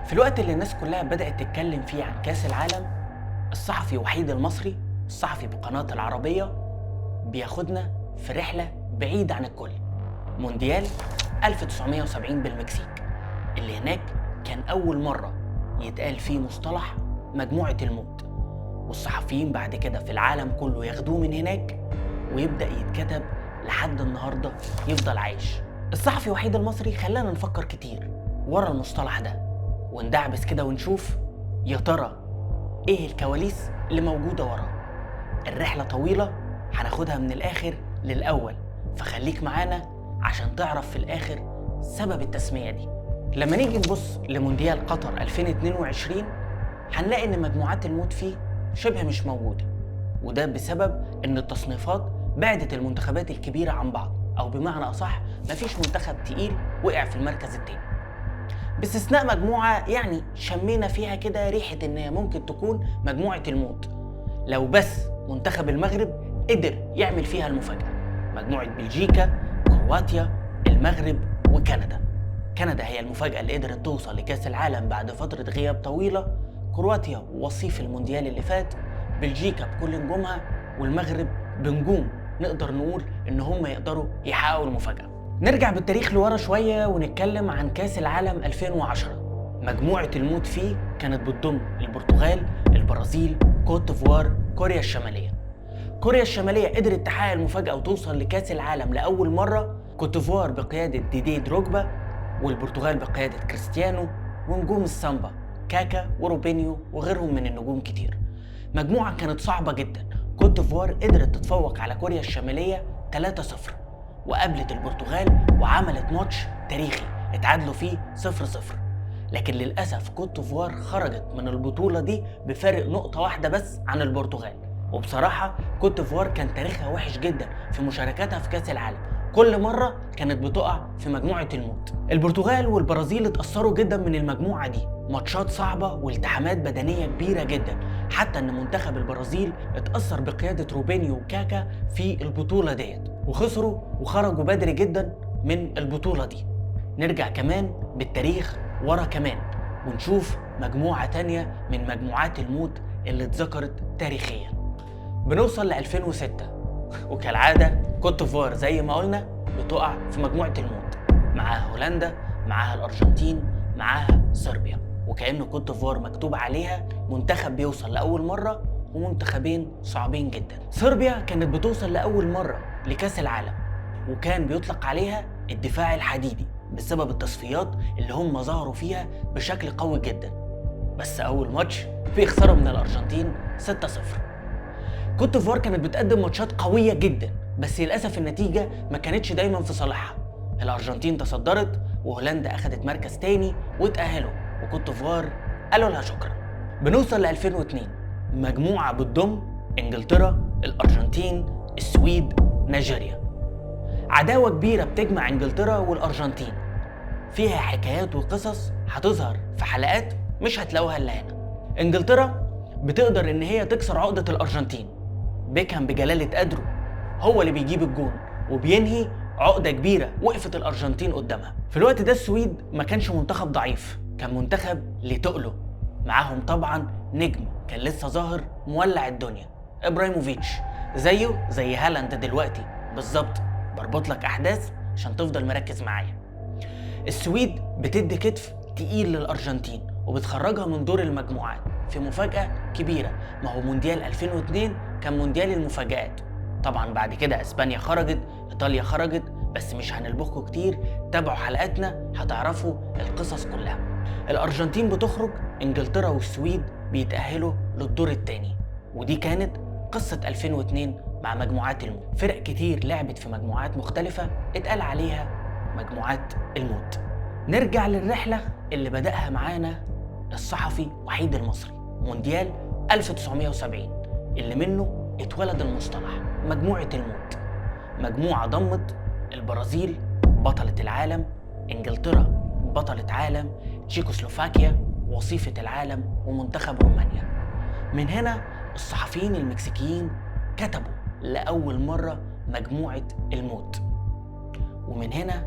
في الوقت اللي الناس كلها بدأت تتكلم فيه عن كأس العالم، الصحفي وحيد المصري، الصحفي بقناة العربية، بياخدنا في رحلة بعيدة عن الكل. مونديال 1970 بالمكسيك، اللي هناك كان أول مرة يتقال فيه مصطلح مجموعة الموت، والصحفيين بعد كده في العالم كله ياخدوه من هناك ويبدأ يتكتب لحد النهاردة يفضل عايش. الصحفي وحيد المصري خلانا نفكر كتير ورا المصطلح ده وندعبس كده ونشوف يا ترى ايه الكواليس اللي موجودة وراه. الرحلة طويلة، هناخدها من الآخر للأول، فخليك معانا عشان تعرف في الآخر سبب التسمية دي. لما نيجي نبص لمونديال قطر 2022 هنلاقي ان مجموعات الموت فيه شبه مش موجودة، وده بسبب ان التصنيفات بعدت المنتخبات الكبيرة عن بعض، او بمعنى اصح مفيش منتخب تقيل وقع في المركز التاني، باستثناء مجموعة يعني شمينا فيها كده ريحة ان هي ممكن تكون مجموعة الموت لو بس منتخب المغرب قدر يعمل فيها المفاجأة. مجموعة بلجيكا، كرواتيا، المغرب وكندا. كندا هي المفاجأة اللي قدرت توصل لكأس العالم بعد فترة غياب طويلة، كرواتيا وصيف المونديال اللي فات، بلجيكا بكل نجومها، والمغرب بنجوم نقدر نقول ان هم يقدروا يحققوا المفاجأة. نرجع بالتاريخ لورا شوية ونتكلم عن كأس العالم 2010. مجموعة الموت فيه كانت بتضم البرتغال، البرازيل، كوت ديفوار، كوريا الشمالية. كوريا الشمالية قدرت تحقق المفاجأة وتوصل لكأس العالم لأول مرة، كوت ديفوار بقيادة ديديه دروجبا، والبرتغال بقيادة كريستيانو، ونجوم السامبا كاكا وروبينيو وغيرهم من النجوم كتير. مجموعة كانت صعبة جدا. كوت ديفوار قدرت تتفوق على كوريا الشمالية 3-0، وقابلت البرتغال وعملت ماتش تاريخي اتعادلوا فيه 0-0. لكن للأسف كوت ديفوار خرجت من البطولة دي بفارق نقطة واحدة بس عن البرتغال. وبصراحة كوت ديفوار كان تاريخها وحش جدا في مشاركاتها في كأس العالم، كل مرة كانت بتقع في مجموعة الموت. البرتغال والبرازيل اتأثروا جدا من المجموعة دي، ماتشات صعبة والتحامات بدنية كبيرة جدا، حتى ان منتخب البرازيل اتأثر بقيادة روبينيو وكاكا في البطولة ديت وخسروا وخرجوا بدري جدا من البطولة دي. نرجع كمان بالتاريخ ورا كمان ونشوف مجموعة تانية من مجموعات الموت اللي اتذكرت تاريخيا. بنوصل ل 2006 وكالعادة كوت ديفوار زي ما قلنا بتقع في مجموعة الموت، معاها هولندا، معاها الأرجنتين، معاها صربيا، وكأن كوت ديفوار مكتوب عليها منتخب بيوصل لأول مرة ومنتخبين صعبين جدا. صربيا كانت بتوصل لأول مرة لكأس العالم وكان بيطلق عليها الدفاع الحديدي بسبب التصفيات اللي هم ظهروا فيها بشكل قوي جدا، بس أول ماتش في خسارة من الأرجنتين 6-0. كوت ديفوار كانت بتقدم ماتشات قوية جدا، بس للأسف النتيجة ما كانتش دايما في صالحها. الأرجنتين تصدرت وهولندا أخدت مركز تاني واتأهلوا، وكوت ديفوار قالوا لها شكرا. بنوصل ل 2002، مجموعة بتضم انجلترا، الأرجنتين، السويد، نيجيريا. عداوة كبيرة بتجمع انجلترا والأرجنتين، فيها حكايات وقصص هتظهر في حلقات مش هتلاقوها إلا هنا. انجلترا بتقدر ان هي تكسر عقدة الأرجنتين، بيكهام بجلالة قدره هو اللي بيجيب الجون وبينهي عقدة كبيرة وقفت الأرجنتين قدامها. في الوقت ده السويد ما كانش منتخب ضعيف، كان منتخب لتقله، معاهم طبعا نجم كان لسه ظاهر مولع الدنيا، إبراهيموفيتش، زيه زي هالاند دلوقتي بالظبط. بربط لك أحداث عشان تفضل مركز معايا. السويد بتدي كتف تقيل للأرجنتين وبتخرجها من دور المجموعات في مفاجأة كبيرة. ما هو مونديال 2002 كان مونديال المفاجآت، طبعا بعد كده اسبانيا خرجت، ايطاليا خرجت، بس مش هنلبخكوا كتير، تابعوا حلقاتنا هتعرفوا القصص كلها. الارجنتين بتخرج، انجلترا والسويد بيتأهلوا للدور الثاني، ودي كانت قصة 2002 مع مجموعات الموت. فرق كتير لعبت في مجموعات مختلفة اتقال عليها مجموعات الموت. نرجع للرحلة اللي بدأها معانا الصحفي وحيد المصري، مونديال 1970 اللي منه اتولد المصطلح مجموعة الموت. مجموعة ضمت البرازيل بطلة العالم، انجلترا بطلة عالم، تشيكوسلوفاكيا وصيفة العالم، ومنتخب رومانيا. من هنا الصحفيين المكسيكيين كتبوا لأول مرة مجموعة الموت، ومن هنا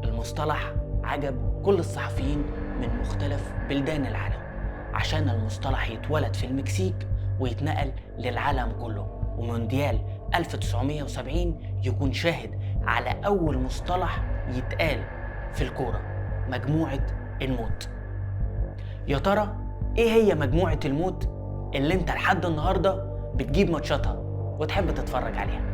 المصطلح عجب كل الصحفيين من مختلف بلدان العالم عشان المصطلح يتولد في المكسيك ويتنقل للعالم كله، ومونديال 1970 يكون شاهد على أول مصطلح يتقال في الكورة، مجموعة الموت. يا ترى إيه هي مجموعة الموت اللي أنت لحد النهاردة بتجيب ماتشاتها وتحب تتفرج عليها؟